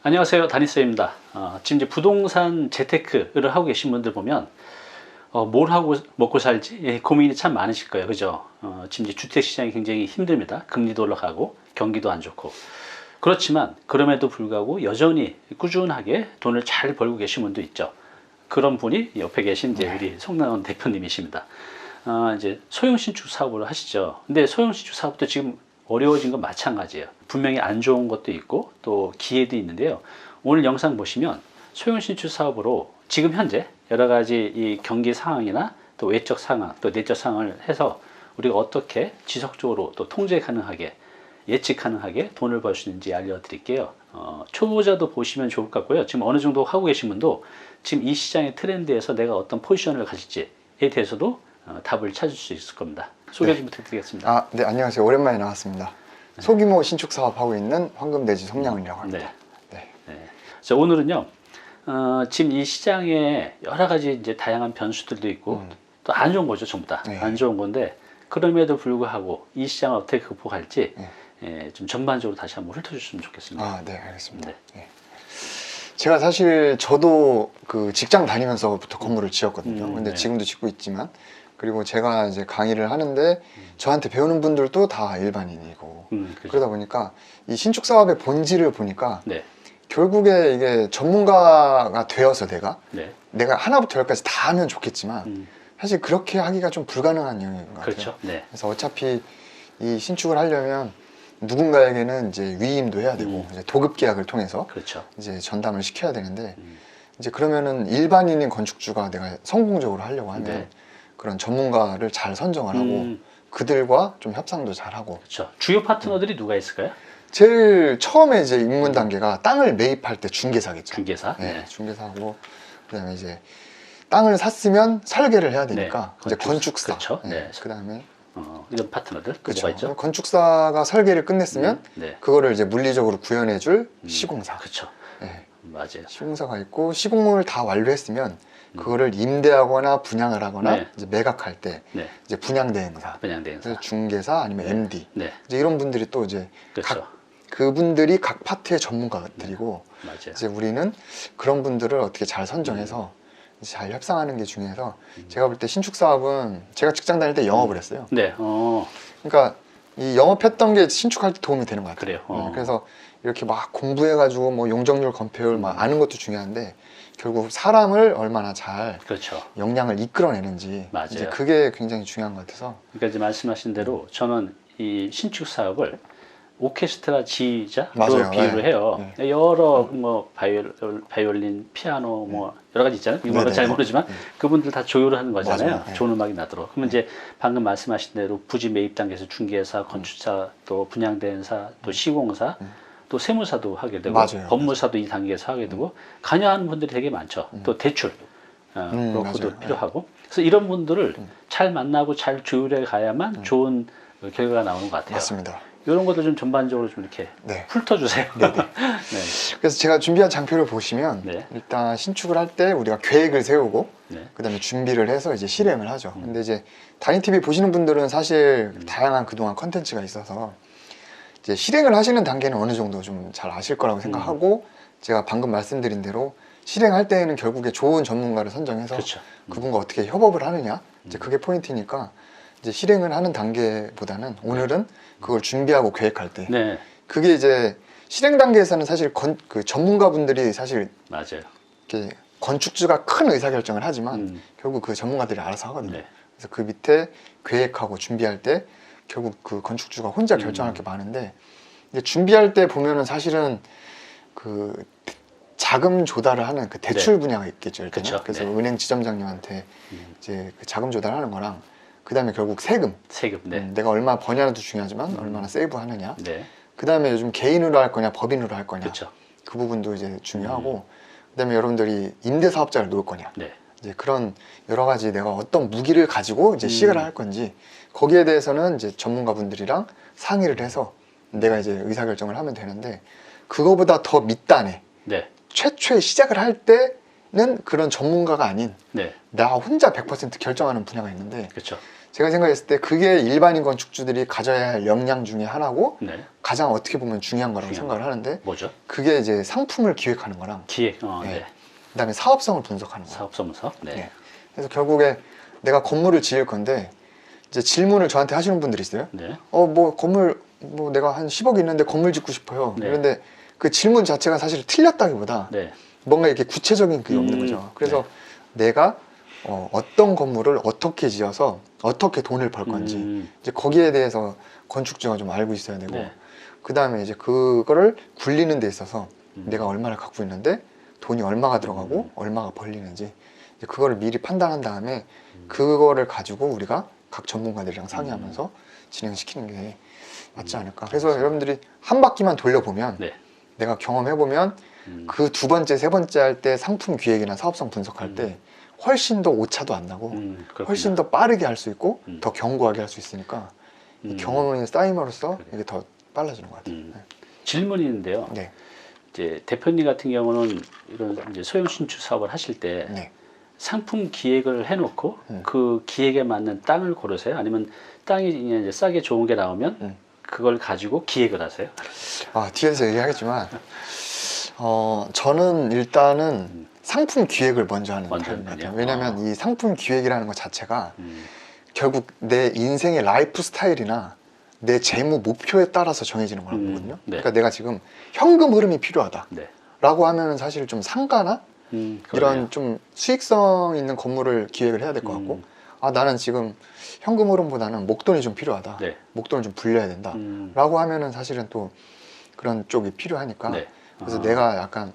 안녕하세요, 다니쌤입니다. 지금 이제 부동산 재테크를 하고 계신 분들 보면 뭘 하고 먹고 살지 고민이 참 많으실 거예요, 그죠? 지금 이제 주택 시장이 굉장히 힘듭니다. 금리도 올라가고 경기도 안 좋고. 그렇지만 그럼에도 불구하고 여전히 꾸준하게 돈을 잘 벌고 계신 분도 있죠. 그런 분이 옆에 계신 이제 우리 송나원 대표님이십니다. 이제 소형 신축 사업을 하시죠. 근데 소형 신축 사업도 지금 어려워진 건 마찬가지예요. 분명히 안 좋은 것도 있고 또 기회도 있는데요. 오늘 영상 보시면 소형 신축 사업으로 지금 현재 여러 가지 이 경기 상황이나 또 외적 상황, 또 내적 상황을 해서 우리가 어떻게 지속적으로 또 통제 가능하게 예측 가능하게 돈을 벌 수 있는지 알려드릴게요. 초보자도 보시면 좋을 것 같고요. 지금 어느 정도 하고 계신 분도 지금 이 시장의 트렌드에서 내가 어떤 포지션을 가질지에 대해서도 답을 찾을 수 있을 겁니다. 소개 좀 부탁드리겠습니다. 네, 안녕하세요. 오랜만에 나왔습니다. 소규모 신축 사업하고 있는 황금대지 송양훈이라고 합니다. 자, 오늘은요, 지금 이 시장에 여러 가지 이제 다양한 변수들도 있고, 또 안 좋은 거죠, 전부 다. 안 좋은 건데, 그럼에도 불구하고 이 시장을 어떻게 극복할지, 좀 전반적으로 다시 한번 훑어주시면 좋겠습니다. 네, 알겠습니다. 제가 사실 저도 그 직장 다니면서부터 건물을 지었거든요. 근데 지금도 짓고 있지만, 그리고 제가 이제 강의를 하는데 저한테 배우는 분들도 다 일반인이고 그러다 보니까 이 신축 사업의 본질을 보니까 결국에 이게 전문가가 되어서 내가 하나부터 열까지 다 하면 좋겠지만 사실 그렇게 하기가 좀 불가능한 영역인 것 같아요. 그렇죠. 그래서 어차피 이 신축을 하려면 누군가에게는 이제 위임도 해야 되고 이제 도급 계약을 통해서 이제 전담을 시켜야 되는데 이제 그러면은 일반인인 건축주가 내가 성공적으로 하려고 하면 그런 전문가를 잘 선정을 하고 그들과 좀 협상도 잘 하고. 그렇죠. 주요 파트너들이 누가 있을까요? 제일 처음에 이제 입문 단계가 땅을 매입할 때 중개사겠죠. 중개사. 중개사하고 그다음에 이제 땅을 샀으면 설계를 해야 되니까 이제 건축사. 그다음에 이런 파트너들 누가 있죠? 건축사가 설계를 끝냈으면 그거를 이제 물리적으로 구현해줄 시공사. 그렇죠. 맞아요. 시공사가 있고 시공을 다 완료했으면 그거를 임대하거나 분양을 하거나 이제 매각할 때 이제 분양대행사, 중개사 아니면 MD 이제 이런 분들이 또 이제 그분들이 각 파트의 전문가들이고 이제 우리는 그런 분들을 어떻게 잘 선정해서 잘 협상하는 게 중요해서 제가 볼 때 신축 사업은 제가 직장 다닐 때 영업을 했어요. 그러니까 이 영업했던 게 신축할 때 도움이 되는 것 같아요. 그래서 이렇게 막 공부해가지고 뭐 용적률, 건폐율 막 아는 것도 중요한데 결국 사람을 얼마나 잘 역량을 이끌어내는지 이제 그게 굉장히 중요한 것 같아서. 그러니까 이제 말씀하신 대로 저는 이 신축 사업을 오케스트라 지휘자로 비유를 해요. 여러 뭐 바이올린, 피아노 뭐 여러 가지 있잖아요. 이거 잘 모르지만 그분들 다 조율을 하는 거잖아요. 좋은 음악이 나도록. 그러면 이제 방금 말씀하신 대로 부지 매입 단계에서 중개사, 건축사, 또 분양대행사, 또 시공사, 또 세무사도 하게 되고 법무사도 이 단계에서 하게 되고 관여하는 분들이 되게 많죠. 또 대출 브로커도 필요하고. 그래서 이런 분들을 잘 만나고 잘 조율해 가야만 좋은 결과가 나오는 것 같아요. 맞습니다. 이런 것도 좀 전반적으로 좀 이렇게 훑어주세요. 그래서 제가 준비한 장표를 보시면 일단 신축을 할 때 우리가 계획을 세우고 그다음에 준비를 해서 이제 실행을 하죠. 근데 이제 다니TV 보시는 분들은 사실 다양한 그동안 컨텐츠가 있어서 이제 실행을 하시는 단계는 어느 정도 좀 잘 아실 거라고 생각하고 제가 방금 말씀드린 대로 실행할 때에는 결국에 좋은 전문가를 선정해서 그분과 어떻게 협업을 하느냐 이제 그게 포인트니까 이제 실행을 하는 단계보다는 오늘은 그걸 준비하고 계획할 때 그게 이제 실행 단계에서는 사실 그 전문가분들이 사실 이렇게 건축주가 큰 의사결정을 하지만 결국 그 전문가들이 알아서 하거든요. 그래서 그 밑에 계획하고 준비할 때 결국 그 건축주가 혼자 결정할 게 많은데 이제 준비할 때 보면은 사실은 그 자금 조달을 하는 그 대출 분야가 있겠죠. 그래서 은행 지점장님한테 이제 그 자금 조달하는 거랑 그 다음에 결국 세금. 내가 얼마 버냐도 중요하지만 얼마나 세이브하느냐. 그 다음에 요즘 개인으로 할 거냐 법인으로 할 거냐. 그 부분도 이제 중요하고 그 다음에 여러분들이 임대사업자를 놓을 거냐. 이제 그런 여러 가지 내가 어떤 무기를 가지고 이제 시작을 할 건지 거기에 대해서는 이제 전문가분들이랑 상의를 해서 내가 이제 의사결정을 하면 되는데 그거보다 더 밑단에 최초에 시작을 할 때는 그런 전문가가 아닌 나 혼자 100% 결정하는 분야가 있는데 제가 생각했을 때 그게 일반인 건축주들이 가져야 할 역량 중에 하나고 네. 가장 어떻게 보면 중요한 거라고 생각을 하는데 뭐죠? 그게 이제 상품을 기획하는 거랑 기획. 네. 네. 그다음에 사업성을 분석하는 거예요. 사업성 분석. 네. 네. 그래서 결국에 내가 건물을 지을 건데 이제 질문을 저한테 하시는 분들이 있어요. 네. 뭐 건물 뭐 내가 한 10억 있는데 건물 짓고 싶어요. 네. 그런데 그 질문 자체가 사실 틀렸다기보다 네. 뭔가 이렇게 구체적인 그게 없는 거죠. 그래서 내가 어떤 건물을 어떻게 지어서 어떻게 돈을 벌 건지 이제 거기에 대해서 건축주가 좀 알고 있어야 되고 네. 그 다음에 이제 그거를 굴리는 데 있어서 내가 얼마를 갖고 있는데 돈이 얼마가 들어가고 얼마가 벌리는지 이제 그거를 미리 판단한 다음에 그거를 가지고 우리가 각 전문가들이랑 상의하면서 진행시키는 게 맞지 않을까. 그래서 여러분들이 한 바퀴만 돌려보면 네. 내가 경험해보면 그 두 번째, 세 번째 할 때 상품 기획이나 사업성 분석할 때 훨씬 더 오차도 안 나고 훨씬 더 빠르게 할 수 있고 더 견고하게 할 수 있으니까 이 경험이 쌓임으로써 이게 더 빨라지는 것 같아요. 네. 질문이 있는데요. 네. 이제 대표님 같은 경우는 이런 이제 소형 신축 사업을 하실 때 네. 상품 기획을 해놓고 그 기획에 맞는 땅을 고르세요? 아니면 땅이 이제 싸게 좋은 게 나오면 그걸 가지고 기획을 하세요? 뒤에서 얘기하겠지만 저는 일단은 상품 기획을 먼저 하는 타입인 것 같아요. 왜냐하면 이 상품 기획이라는 것 자체가 결국 내 인생의 라이프 스타일이나 내 재무 목표에 따라서 정해지는 거거든요. 네. 그러니까 내가 지금 현금 흐름이 필요하다 네. 라고 하면 사실 좀 상가나 이런 좀 수익성 있는 건물을 기획을 해야 될 것 같고 나는 지금 현금 흐름보다는 목돈이 좀 필요하다. 네. 목돈을 좀 불려야 된다 라고 하면은 사실은 또 그런 쪽이 필요하니까 네. 그래서 내가 약간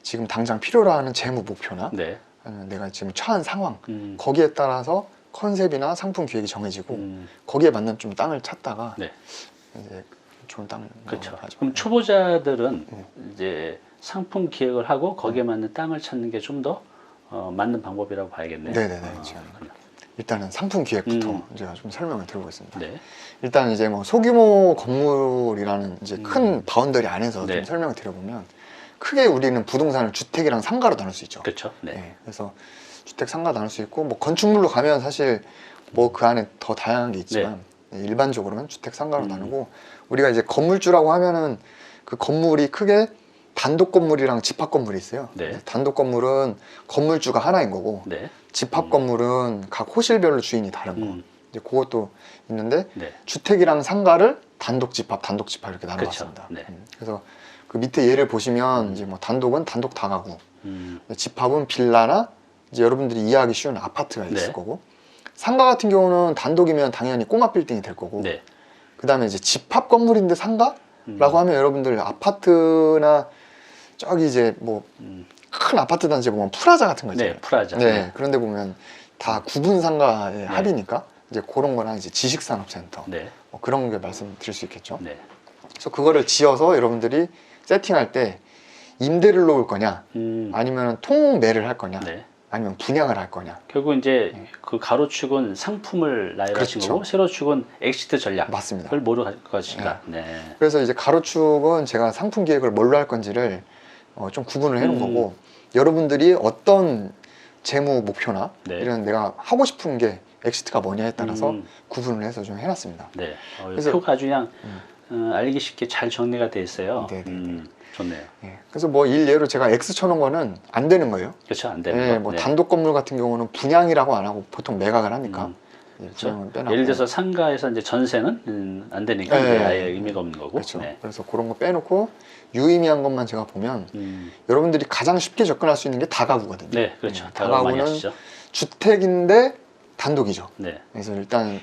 지금 당장 필요로 하는 재무 목표나 네. 아니면 내가 지금 처한 상황 거기에 따라서 컨셉이나 상품 기획이 정해지고 거기에 맞는 좀 땅을 찾다가 네. 이제 좋은 땅을 그렇죠. 하죠. 그럼 초보자들은 이제 상품 기획을 하고 거기에 맞는 땅을 찾는 게 좀 더 맞는 방법이라고 봐야겠네요. 네네네. 일단은 상품 기획부터 제가 좀 설명을 드려보겠습니다. 네. 일단 이제 뭐 소규모 건물이라는 이제 큰 바운더리 안에서 네. 좀 설명을 드려보면 크게 우리는 부동산을 주택이랑 상가로 나눌 수 있죠. 그렇죠. 네. 네, 그래서 주택 상가 나눌 수 있고 뭐 건축물로 가면 사실 뭐 그 안에 더 다양한 게 있지만 일반적으로는 주택 상가로 나누고 우리가 이제 건물주라고 하면은 그 건물이 크게 단독 건물이랑 집합 건물이 있어요. 네. 단독 건물은 건물주가 하나인 거고 네. 집합 건물은 각 호실별로 주인이 다른 거. 이제 그것도 있는데 네. 주택이랑 상가를 단독 집합 이렇게 나눠봤습니다. 그렇죠. 네. 그래서 그 밑에 예를 보시면 이제 뭐 단독은 단독 다가구, 집합은 빌라나 이제 여러분들이 이해하기 쉬운 아파트가 있을 네. 거고 상가 같은 경우는 단독이면 당연히 꼬마 빌딩이 될 거고 네. 그 다음에 이제 집합 건물인데 상가라고 하면 여러분들 아파트나 저기 이제 뭐 큰 아파트 단지에 보면 프라자 같은 거 있잖아요. 네, 프라자. 네, 네. 그런데 보면 다 구분 상가의 합이니까 이제 그런 거랑 이제 지식산업센터 네. 뭐 그런 게 말씀드릴 수 있겠죠. 네. 그래서 그거를 지어서 여러분들이 세팅할 때 임대를 놓을 거냐 아니면 통매를 할 거냐 네. 아니면 분양을 할 거냐. 결국 이제 그 가로축은 상품을 나열하신 그렇죠. 거고 세로축은 엑시트 전략을 맞습니다. 뭐로 갈 것인가. 네. 그래서 이제 가로축은 제가 상품 기획을 뭘로 할 건지를 좀 구분을 해놓은 거고 여러분들이 어떤 재무 목표나 네. 이런 내가 하고 싶은 게 엑시트가 뭐냐에 따라서 구분을 해서 좀 해놨습니다. 네. 그래서- 표가 아주 그냥 알기 쉽게 잘 정리가 돼 있어요. 네네네. 좋네요. 예. 그래서 뭐 일례로 제가 X 쳐놓은 거는 안 되는 거예요. 그렇죠. 안 되는 예, 거. 뭐 네. 단독 건물 같은 경우는 분양이라고 안 하고 보통 매각을 하니까 예, 그렇죠. 분양은 빼놨고. 예를 들어서 상가에서 이제 전세는 안 되니까 네. 이제 아예 의미가 없는 거고. 그렇죠. 네. 그래서 그런 거 빼놓고 유의미한 것만 제가 보면 여러분들이 가장 쉽게 접근할 수 있는 게 다가구거든요. 네, 그렇죠. 다가구 많이 하시죠. 주택인데 단독이죠. 네. 그래서 일단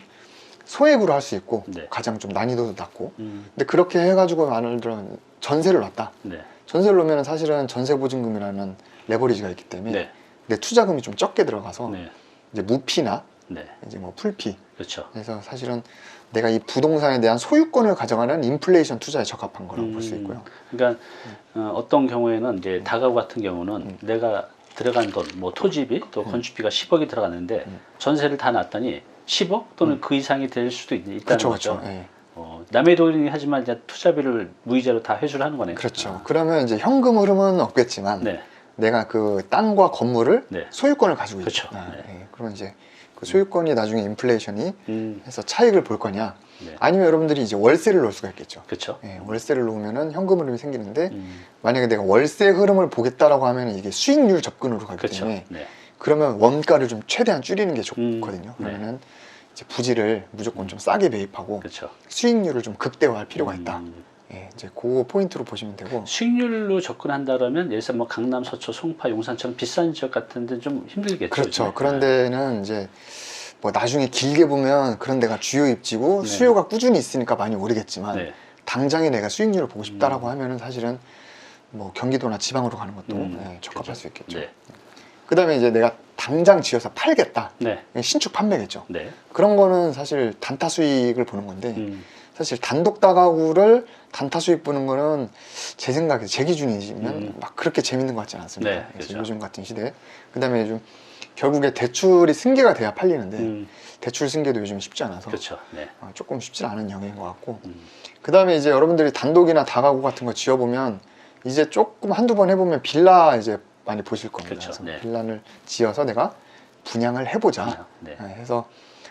소액으로 할 수 있고 네. 가장 좀 난이도도 낮고 근데 그렇게 해가지고 예를 들어 전세를 놨다. 네. 전세를 놓으면 사실은 전세 보증금이라는 레버리지가 있기 때문에 네. 내 투자금이 좀 적게 들어가서 네. 이제 무피나 네. 이제 뭐 풀피 그렇죠. 그래서 사실은 내가 이 부동산에 대한 소유권을 가져가는 인플레이션 투자에 적합한 거라고 볼 수 있고요. 그러니까 어떤 경우에는 이제 다가구 같은 경우는 내가 들어간 돈, 뭐 토지비 또 건축비가 10억이 들어갔는데 전세를 다 놨더니 10억 또는 그 이상이 될 수도 있다는 그렇죠, 거죠. 그렇죠. 예. 남의 돈이 하지만 이제 투자비를 무이자로 다 회수를 하는 거네요. 그렇죠. 그러면 이제 현금 흐름은 없겠지만 네. 내가 그 땅과 건물을 네. 소유권을 가지고 그렇죠. 있죠. 네. 예. 그러면 이제 그 소유권이 나중에 인플레이션이 해서 차익을 볼 거냐, 네. 아니면 여러분들이 이제 월세를 놓을 수가 있겠죠. 그렇죠. 월세를 놓으면은 현금 흐름이 생기는데 만약에 내가 월세 흐름을 보겠다라고 하면 이게 수익률 접근으로 가기 그렇죠. 때문에 네. 그러면 원가를 좀 최대한 줄이는 게 좋거든요. 네. 그러면은 이제 부지를 무조건 좀 싸게 매입하고 그렇죠. 수익률을 좀 극대화할 필요가 있다. 이제 그 포인트로 보시면 되고. 수익률로 접근한다 그러면 예를 들어서 뭐 강남, 서초, 송파, 용산처럼 비싼 지역 같은 데는 좀 힘들겠죠. 그렇죠. 요즘에. 그런 데는 이제 뭐 나중에 길게 보면 그런 데가 주요 입지고 네. 수요가 꾸준히 있으니까 많이 오르겠지만 네. 당장에 내가 수익률을 보고 싶다라고 하면은 사실은 뭐 경기도나 지방으로 가는 것도 적합할 그렇죠. 수 있겠죠. 네. 그 다음에 이제 내가 당장 지어서 팔겠다. 네. 신축 판매겠죠. 네. 그런 거는 사실 단타 수익을 보는 건데 사실 단독 다가구를 단타 수익 보는 거는 제 생각에 제 기준이면 막 그렇게 재밌는 것 같지는 않습니다. 네, 그래서 그렇죠. 요즘 같은 시대에. 그 다음에 요즘 결국에 대출이 승계가 돼야 팔리는데 대출 승계도 요즘 쉽지 않아서 그렇죠. 네. 조금 쉽지 않은 영역인 것 같고 그 다음에 이제 여러분들이 단독이나 다가구 같은 거 지어보면 이제 조금 한두 번 해보면 빌라 이제 많이 보실 겁니다. 그렇죠. 그래서 네. 빌라를 지어서 내가 분양을 해보자 네. 해서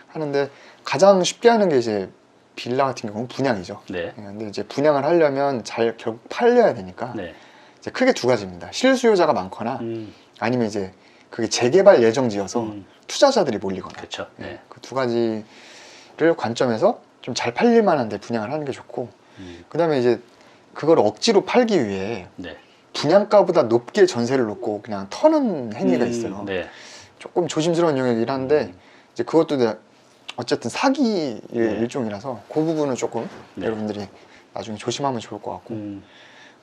하는데 가장 쉽게 하는 게 이제 빌라 같은 경우는 분양이죠. 네. 근데 이제 분양을 하려면 잘 결국 팔려야 되니까 네. 이제 크게 두 가지입니다. 실수요자가 많거나 아니면 이제 그게 재개발 예정지여서 투자자들이 몰리거나. 그렇죠. 네. 그 두 가지를 관점에서 좀 잘 팔릴 만한데 분양을 하는 게 좋고 그 다음에 이제 그걸 억지로 팔기 위해 네. 분양가보다 높게 전세를 놓고 그냥 터는 행위가 있어요. 네. 조금 조심스러운 영역이긴 한데 이제 그것도 어쨌든 사기 일종이라서 그 부분은 조금 네. 여러분들이 나중에 조심하면 좋을 것 같고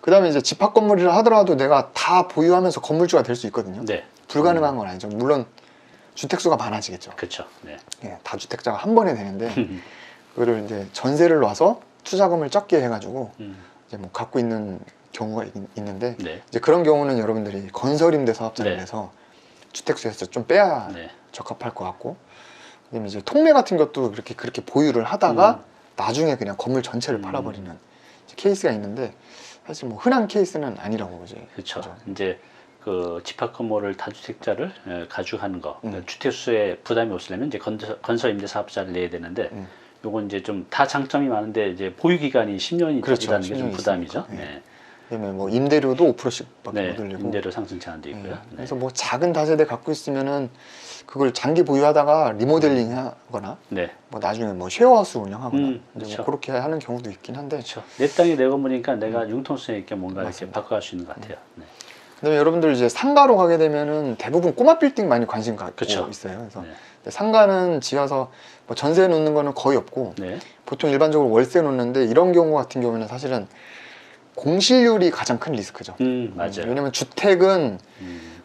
그 다음에 이제 집합 건물이라 하더라도 내가 다 보유하면서 건물주가 될 수 있거든요. 네. 불가능한 건 아니죠. 물론 주택수가 많아지겠죠. 그렇죠. 네. 다주택자가 한 번에 되는데 그거를 이제 전세를 놔서 투자금을 적게 해가지고 이제 뭐 갖고 있는 경우가 있는데 네. 이제 그런 경우는 여러분들이 건설임대 사업자를 네. 내서 주택수에서 좀 빼야 네. 적합할 것 같고 그다음에 이제 통매 같은 것도 그렇게 보유를 하다가 나중에 그냥 건물 전체를 팔아버리는 이제 케이스가 있는데 사실 뭐 흔한 케이스는 아니라고 이제 그렇죠. 그죠. 이제 그 집합 건물을 다주택자를 가죽하는 거, 그러니까 주택수에 부담이 없으려면 이제 건설 임대 사업자를 내야 되는데, 요건 이제 좀 다 장점이 많은데 이제 보유 기간이 10년이 그렇죠. 되는 게 좀 10년이 부담이죠. 있으니까. 네. 그다음에 뭐 임대료도 5%씩밖에 네. 못 올리고 임대료 상승 제한도 있고요. 네. 그래서 뭐 작은 다세대 갖고 있으면은 그걸 장기 보유하다가 리모델링 하거나 네. 뭐 나중에 뭐 쉐어하우스 운영하거나 이제 그렇죠. 뭐 그렇게 하는 경우도 있긴 한데 그렇죠. 내 땅이 내 건물이니까 내가 융통성 있게 뭔가 이렇게 맞습니다. 바꿔갈 수 있는 것 같아요. 네. 그다음에 여러분들 이제 상가로 가게 되면은 대부분 꼬마 빌딩 많이 관심 갖고 그쵸. 있어요. 그래서 네. 근데 상가는 지어서 뭐 전세 놓는 거는 거의 없고 네. 보통 일반적으로 월세 놓는데 이런 경우 같은 경우는 사실은 공실률이 가장 큰 리스크죠. 맞아요. 왜냐면 주택은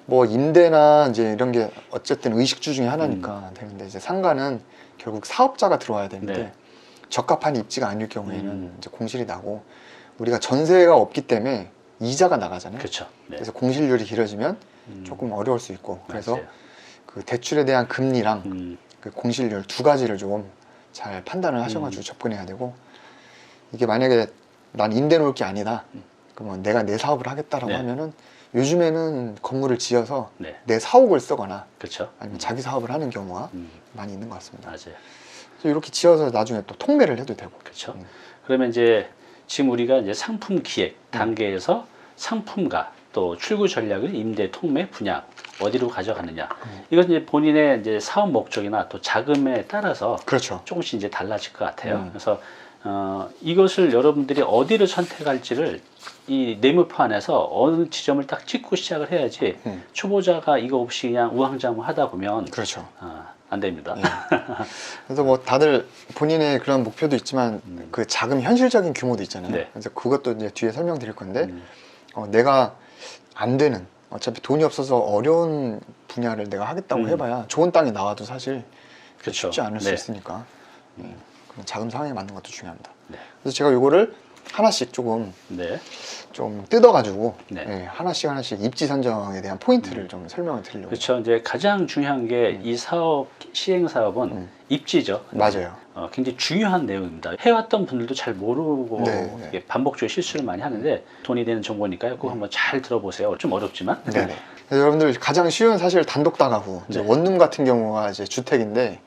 뭐 임대나 이제 이런 게 어쨌든 의식주 중에 하나니까 되는데 이제 상가는 결국 사업자가 들어와야 되는데 네. 적합한 입지가 아닐 경우에는 이제 공실이 나고 우리가 전세가 없기 때문에 이자가 나가잖아요. 그렇죠. 네. 그래서 공실률이 길어지면 조금 어려울 수 있고 그래서 맞아요. 그 대출에 대한 금리랑 그 공실률 두 가지를 좀 잘 판단을 하셔가지고 접근해야 되고 이게 만약에 난 임대 놓을 게 아니다 그러면 내가 내 사업을 하겠다라고 네. 하면은 요즘에는 건물을 지어서 네. 내 사옥을 쓰거나 그렇죠. 아니면 자기 사업을 하는 경우가 많이 있는 것 같습니다. 맞아요. 그래서 이렇게 지어서 나중에 또 통매를 해도 되고 그렇죠. 그러면 이제 지금 우리가 이제 상품 기획 단계에서 상품과 또 출구 전략을 임대, 통매, 분양 어디로 가져가느냐. 이건 이제 본인의 이제 사업 목적이나 또 자금에 따라서 그렇죠. 조금씩 이제 달라질 것 같아요. 그래서 이것을 여러분들이 어디를 선택할지를 이 내무표 안에서 어느 지점을 딱 찍고 시작을 해야지 초보자가 이거 없이 그냥 우왕좌왕하다 보면 그렇죠. 안 됩니다. 그래서 뭐 다들 본인의 그런 목표도 있지만 그 자금 현실적인 규모도 있잖아요. 네. 그래서 그것도 이제 뒤에 설명드릴 건데 내가 안 되는 어차피 돈이 없어서 어려운 분야를 내가 하겠다고 해봐야 좋은 땅이 나와도 사실 그렇죠. 쉽지 않을 수 네. 있으니까 그런 자금 상황에 맞는 것도 중요합니다. 네. 그래서 제가 이거를 하나씩 조금 네. 좀 뜯어가지고 네. 하나씩 입지 선정에 대한 포인트를 좀 설명을 드리려고. 그렇죠. 이제 가장 중요한 게 이 사업 시행 사업은 입지죠. 맞아요. 굉장히 중요한 내용입니다. 해왔던 분들도 잘 모르고 네, 네. 이게 반복적으로 실수를 많이 하는데 돈이 되는 정보니까요. 꼭 한번 잘 들어보세요. 좀 어렵지만. 네네. 여러분들 가장 쉬운 사실 단독 다가구 이제 네. 원룸 같은 경우가 이제 주택인데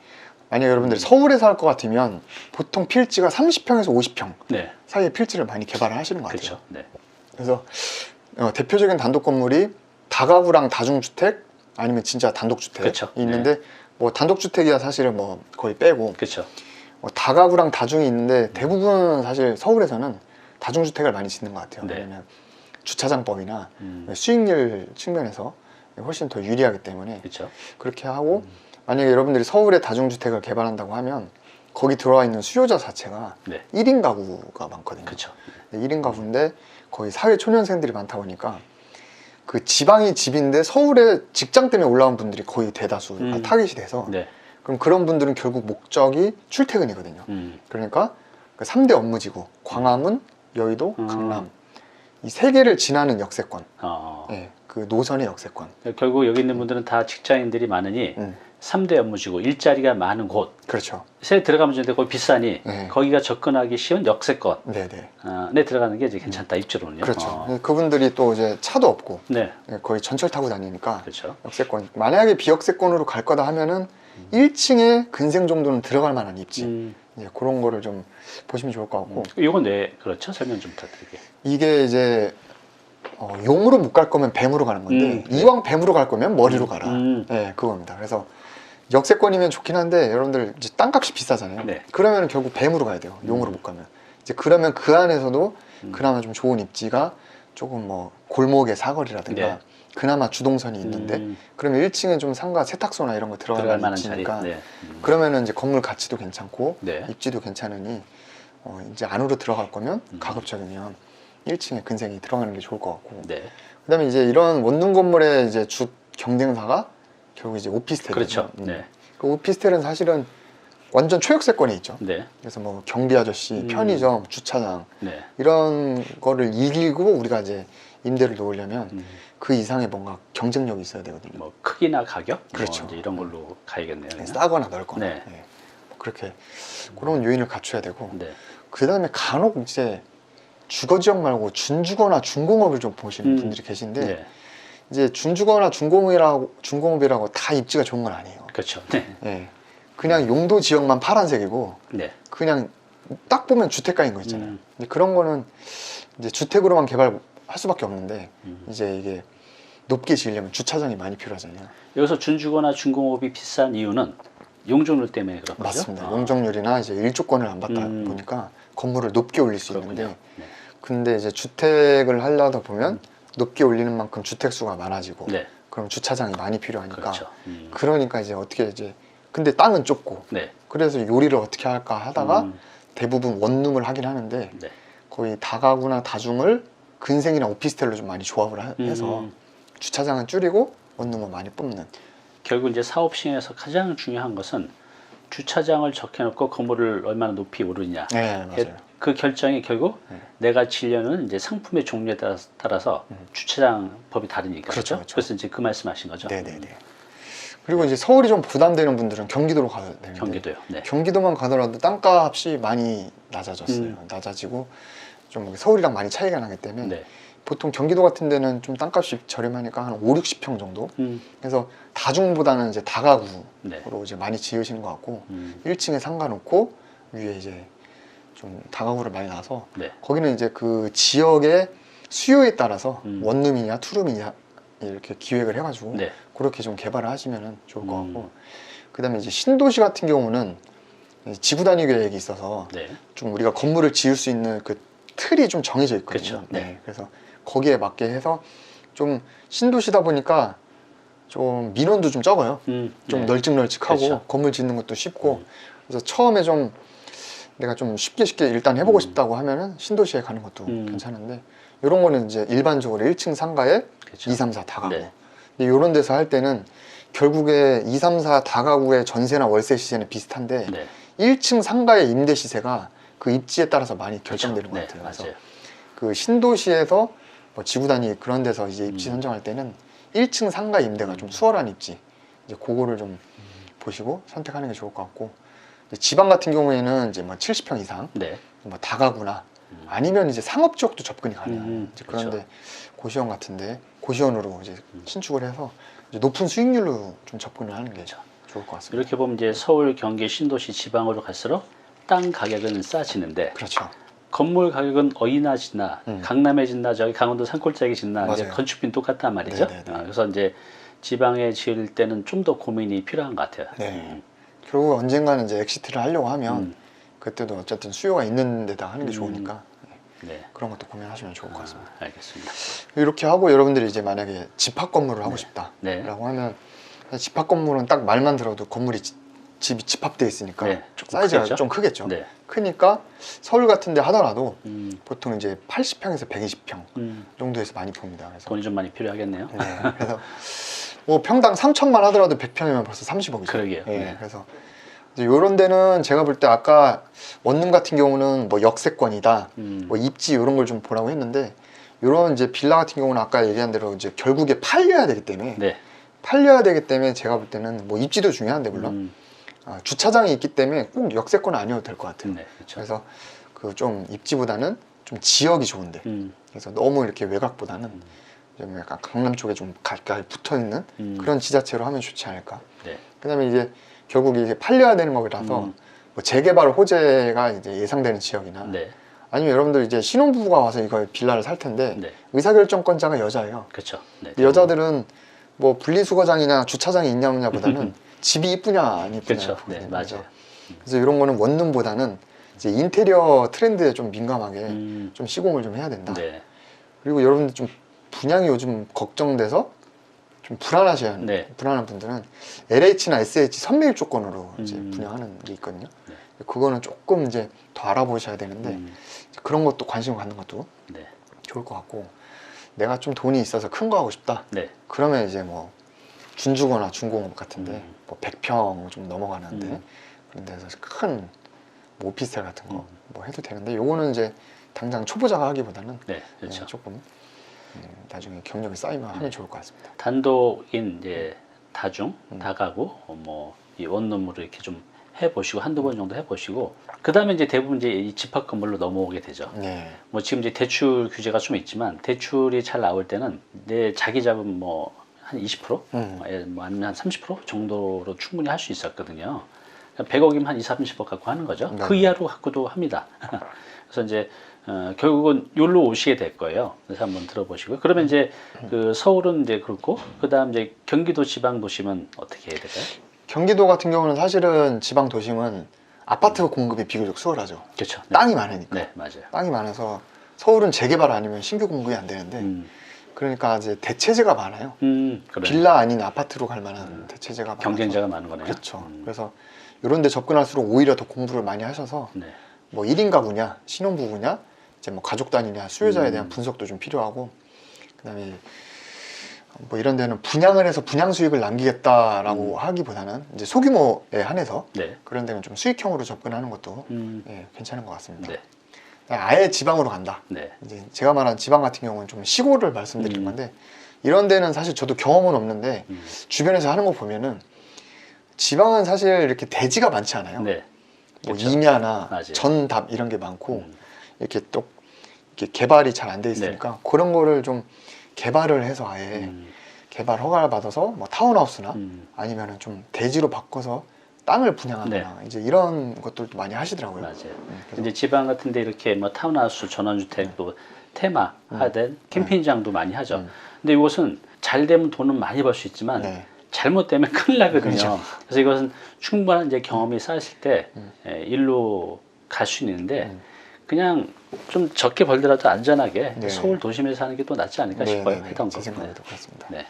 만약 여러분들이 서울에 살 것 같으면 보통 필지가 30평에서 50평 네. 사이에 필지를 많이 개발을 하시는 것 같아요. 그렇죠. 네. 그래서 대표적인 단독 건물이 다가구랑 다중주택 아니면 진짜 단독주택이 그렇죠. 있는데 뭐 단독주택이야 사실은 뭐 거의 빼고 그렇죠. 다가구랑 다중이 있는데 대부분 사실 서울에서는 다중주택을 많이 짓는 것 같아요. 네. 왜냐면 주차장법이나 수익률 측면에서 훨씬 더 유리하기 때문에 그렇죠. 그렇게 하고 만약에 여러분들이 서울에 다중주택을 개발한다고 하면 거기 들어와 있는 수요자 자체가 네. 1인 가구가 많거든요. 그렇죠. 1인 가구인데 거의 사회 초년생들이 많다 보니까 그 지방이 집인데 서울에 직장 때문에 올라온 분들이 거의 대다수가 타깃이 돼서 네. 그럼 그런 분들은 결국 목적이 출퇴근이거든요. 그러니까 그 3대 업무지구 광화문, 여의도, 강남 이 세 개를 지나는 역세권. 예, 그 노선의 역세권. 결국 여기 있는 분들은 다 직장인들이 많으니 3대 업무지구 일자리가 많은 곳. 그렇죠. 새 들어가면 되는데 거기 비싸니 네. 거기가 접근하기 쉬운 역세권. 네네. 네 들어가는 게 이제 괜찮다 입지로는요. 그렇죠. 그분들이 또 이제 차도 없고 네. 거의 전철 타고 다니니까 그렇죠. 역세권. 만약에 비역세권으로 갈 거다 하면은 1층에 근생 정도는 들어갈 만한 입지. 이제 그런 거를 좀 보시면 좋을 것 같고. 이건 왜 그렇죠? 설명 좀 부탁드릴게요. 이게 이제 용으로 못 갈 거면 뱀으로 가는 건데 이왕 뱀으로 갈 거면 머리로 가라. 네, 그겁니다. 그래서 역세권이면 좋긴 한데 여러분들 이제 땅값이 비싸잖아요. 네. 그러면 결국 뱀으로 가야 돼요. 용으로 못 가면. 이제 그러면 그 안에서도 그나마 좀 좋은 입지가 조금 뭐 골목의 사거리라든가 네. 그나마 주동선이 있는데 그러면 1층에 좀 상가 세탁소나 이런 거 들어갈 만한 입지니까 자리. 네. 그러면은 이제 건물 가치도 괜찮고 네. 입지도 괜찮으니 이제 안으로 들어갈 거면 가급적이면 1층에 근생이 들어가는 게 좋을 것 같고. 네. 그다음에 이제 이런 원룸 건물의 이제 주 경쟁사가 결국 이제 오피스텔이죠. 그렇죠. 네. 그 오피스텔은 사실은 완전 초역세권에 있죠. 네. 그래서 뭐 경비 아저씨, 편의점, 주차장 네. 이런 거를 이기고 우리가 이제 임대를 놓으려면 그 이상의 뭔가 경쟁력이 있어야 되거든요. 뭐 크기나 가격, 그렇죠. 뭐 이제 이런 걸로 가야겠네요. 그냥. 싸거나 넓거나. 네. 네. 뭐 그렇게 그런 요인을 갖춰야 되고. 네. 그다음에 간혹 이제 주거 지역 말고 준주거나 준공업을 좀 보시는 분들이 계신데 네. 이제 준주거나 준공업이라고 다 입지가 좋은 건 아니에요. 그렇죠. 네. 예. 그냥 용도 지역만 파란색이고 네. 그냥 딱 보면 주택가인 거 있잖아요. 근데 그런 거는 이제 주택으로만 개발할 수밖에 없는데 이제 이게 높게 지으려면 주차장이 많이 필요하잖아요. 여기서 준주거나 준공업이 비싼 이유는 용적률 때문에 그런 거죠? 맞습니다. 용적률이나 이제 일조권을 안 받다 보니까 건물을 높게 올릴 수 그렇군요. 있는데 네. 근데 이제 주택을 하려다 보면 높게 올리는 만큼 주택 수가 많아지고 네. 그럼 주차장이 많이 필요하니까 그렇죠. 그러니까 이제 어떻게 이제 근데 땅은 좁고 네. 그래서 요리를 어떻게 할까 하다가 대부분 원룸을 하긴 하는데 네. 거의 다가구나 다중을 근생이나 오피스텔로 좀 많이 조합을 해서 주차장은 줄이고 원룸은 많이 뽑는. 결국 이제 사업 시행에서 가장 중요한 것은 주차장을 적해놓고 건물을 얼마나 높이 오르냐. 네, 맞아요. 그 결정이 결국 내가 지려는 이제 상품의 종류에 따라서 주차장 법이 다르니까. 그렇죠, 그렇죠? 그렇죠. 그래서 이제 그 말씀하신 거죠. 네네네. 그리고 이제 서울이 좀 부담되는 분들은 경기도로 가야 되는데 경기도요. 네. 경기도만 가더라도 땅값이 많이 낮아졌어요. 낮아지고 좀 서울이랑 많이 차이가 나기 때문에 네. 보통 경기도 같은 데는 좀 땅값이 저렴하니까 한 5, 60평 정도. 그래서 다중보다는 이제 다가구로 네. 이제 많이 지으시는 것 같고 1층에 상가 놓고 위에 이제 좀 다가구를 많이 놔서 네. 거기는 이제 그 지역의 수요에 따라서 원룸이냐 투룸이냐 이렇게 기획을 해가지고 네. 그렇게 좀 개발을 하시면 좋을 것 같고 그 다음에 이제 신도시 같은 경우는 지구 단위 계획이 있어서 네. 좀 우리가 건물을 지을 수 있는 그 틀이 좀 정해져 있거든요. 그렇죠. 네. 그래서 거기에 맞게 해서 좀 신도시다 보니까 좀 민원도 좀 적어요. 좀 네. 널찍널찍하고 그렇죠. 건물 짓는 것도 쉽고 그래서 처음에 좀 내가 좀 쉽게 일단 해보고 싶다고 하면은 신도시에 가는 것도 괜찮은데 이런 거는 이제 일반적으로 1층 상가에 그렇죠. 2, 3, 4 다가구. 네. 근데 이런 데서 할 때는 결국에 2, 3, 4 다가구의 전세나 월세 시세는 비슷한데 네. 1층 상가의 임대 시세가 그 입지에 따라서 많이 결정되는 그렇죠. 것 같아요. 네, 그래서 맞아요. 그 신도시에서 뭐 지구 단위 그런 데서 이제 입지 선정할 때는 1층 상가 임대가 좀 수월한 입지 이제 그거를 좀 보시고 선택하는 게 좋을 것 같고 지방 같은 경우에는 이제 뭐 70평 이상, 네. 뭐 다가구나 아니면 이제 상업 지역도 접근이 가능해요. 이제 그렇죠. 그런데 고시원 같은데 고시원으로 이제 신축을 해서 이제 높은 수익률로 좀 접근을 하는 게 좋을 것 같습니다. 이렇게 보면 이제 서울, 경기, 신도시, 지방으로 갈수록 땅 가격은 싸지는데 그렇죠. 건물 가격은 어디나 짓나 강남에 짓나 저기 강원도 산골짜기 짓나 이제 맞아요. 건축비는 똑같단 말이죠. 네네네. 그래서 이제 지방에 지을 때는 좀 더 고민이 필요한 것 같아요. 네. 결국 언젠가는 이제 엑시트를 하려고 하면 그때도 어쨌든 수요가 있는 데다 하는 게 좋으니까 네. 그런 것도 고민하시면 좋을 것 같습니다. 알겠습니다. 이렇게 하고 여러분들이 이제 만약에 집합 건물을 하고 네. 싶다라고 하면 집합 건물은 딱 말만 들어도 건물이 집이 집합되어 있으니까 네, 조금 사이즈가 크겠죠? 좀 크겠죠. 네. 크니까 서울 같은 데 하더라도 음, 보통 이제 80평에서 120평 음, 정도에서 많이 봅니다. 그래서 돈이 좀 많이 필요하겠네요. 네, 그래서 뭐 평당 3천만 하더라도 100평이면 벌써 30억이죠. 그러게요. 예, 네. 그래서 이제 이런 데는 제가 볼 때 아까 원룸 같은 경우는 뭐 역세권이다, 뭐 입지 이런 걸 좀 보라고 했는데 이런 이제 빌라 같은 경우는 아까 얘기한 대로 이제 결국에 팔려야 되기 때문에 네. 팔려야 되기 때문에 제가 볼 때는 뭐 입지도 중요한데 물론 주차장이 있기 때문에 꼭 역세권은 아니어도 될 것 같아요. 네, 그렇죠. 그래서 그 좀 입지보다는 좀 지역이 좋은데 그래서 너무 이렇게 외곽보다는 좀 약간 강남 쪽에 좀 가까이 붙어 있는 그런 지자체로 하면 좋지 않을까. 네. 그다음에 이제 결국 이제 팔려야 되는 거라서 뭐 재개발 호재가 이제 예상되는 지역이나 네. 아니면 여러분들 이제 신혼부부가 와서 이거 빌라를 살 텐데 네. 의사결정권자가 여자예요. 그렇죠. 네. 여자들은 뭐 분리수거장이나 주차장이 있냐 없냐보다는 집이 이쁘냐 안 이쁘냐. 그렇죠. 네, 맞아요. 그래서 이런 거는 원룸보다는 이제 인테리어 트렌드에 좀 민감하게 좀 시공을 좀 해야 된다. 네. 그리고 여러분들 좀 분양이 요즘 걱정돼서 좀 불안하시는 네. 불안한 분들은 LH나 SH 선매입 조건으로 이제 분양하는 게 있거든요. 네. 그거는 조금 이제 더 알아보셔야 되는데 그런 것도 관심을 갖는 것도 네. 좋을 것 같고 내가 좀 돈이 있어서 큰 거 하고 싶다. 네. 그러면 이제 뭐 준주거나 중공업 같은데 뭐 100평 좀 넘어가는데 그런 데서 큰 뭐 오피스텔 같은 거 뭐 해도 되는데 요거는 이제 당장 초보자가 하기보다는 네. 그렇죠. 조금 나중에 경력이 쌓이면 하면 좋을 것 같습니다. 단독인 이제 다중, 다가구, 뭐 이 원룸으로 이렇게 좀 해보시고 한두 번 정도 해보시고 그 다음에 이제 대부분 이제 이 집합 건물로 넘어오게 되죠. 네. 뭐 지금 이제 대출 규제가 좀 있지만 대출이 잘 나올 때는 내 자기 자금 뭐 한 20%, 뭐 아니면 한 30% 정도로 충분히 할 수 있었거든요. 100억이면 한 20, 30억 갖고 하는 거죠. 네. 그 이하로 갖고도 합니다. 그래서 이제 결국은 여기로 오시게 될 거예요. 그래서 한번 들어보시고요. 그러면 이제 그 서울은 이제 그렇고 그다음 이제 경기도 지방 도심은 어떻게 해야 될까요? 경기도 같은 경우는 사실은 지방 도심은 아파트 공급이 비교적 수월하죠. 그렇죠. 네. 땅이 많으니까. 네, 맞아요. 땅이 많아서 서울은 재개발 아니면 신규 공급이 안 되는데 그러니까 이제 대체재가 많아요. 그래. 빌라 아닌 아파트로 갈 만한 대체재가 많아서 경쟁자가 많은 거네요. 그렇죠. 그래서 이런 데 접근할수록 오히려 더 공부를 많이 하셔서 네. 뭐 1인 가구냐, 신혼부부냐, 이제 뭐 가족 단위냐, 수요자에 대한 분석도 좀 필요하고 그다음에 뭐 이런 데는 분양을 해서 분양 수익을 남기겠다라고 하기보다는 이제 소규모에 한해서 네. 그런 데는 좀 수익형으로 접근하는 것도 예, 괜찮은 것 같습니다. 네. 아예 지방으로 간다. 네. 이제 제가 말한 지방 같은 경우는 좀 시골을 말씀드린 건데 이런 데는 사실 저도 경험은 없는데 주변에서 하는 거 보면은 지방은 사실 이렇게 대지가 많지 않아요. 네. 뭐 그렇죠. 임야나 맞아요. 전답 이런 게 많고 이렇게 또 이렇게 개발이 잘 안 돼 있으니까 그런 거를 좀 개발을 해서 아예 개발 허가를 받아서 뭐 타운하우스나 아니면은 좀 대지로 바꿔서 땅을 분양하거나 이제 이런 것들도 많이 하시더라고요. 맞아요. 그래서 이제 지방 같은데 이렇게 뭐 타운하우스, 전원주택 또 테마 하든 캠핑장도 많이 하죠. 근데 이것은 잘 되면 돈은 많이 벌 수 있지만 네. 잘못되면 큰일 나거든요. 그렇죠. 그래서 이것은 충분한 이제 경험이 쌓였을 때 일로 갈 수 있는데 그냥 좀 적게 벌더라도 안전하게 네. 서울 도심에서 사는 게 또 낫지 않을까 네, 싶어요. 네, 네. 했던 제 거. 생각에도 그렇습니다. 네.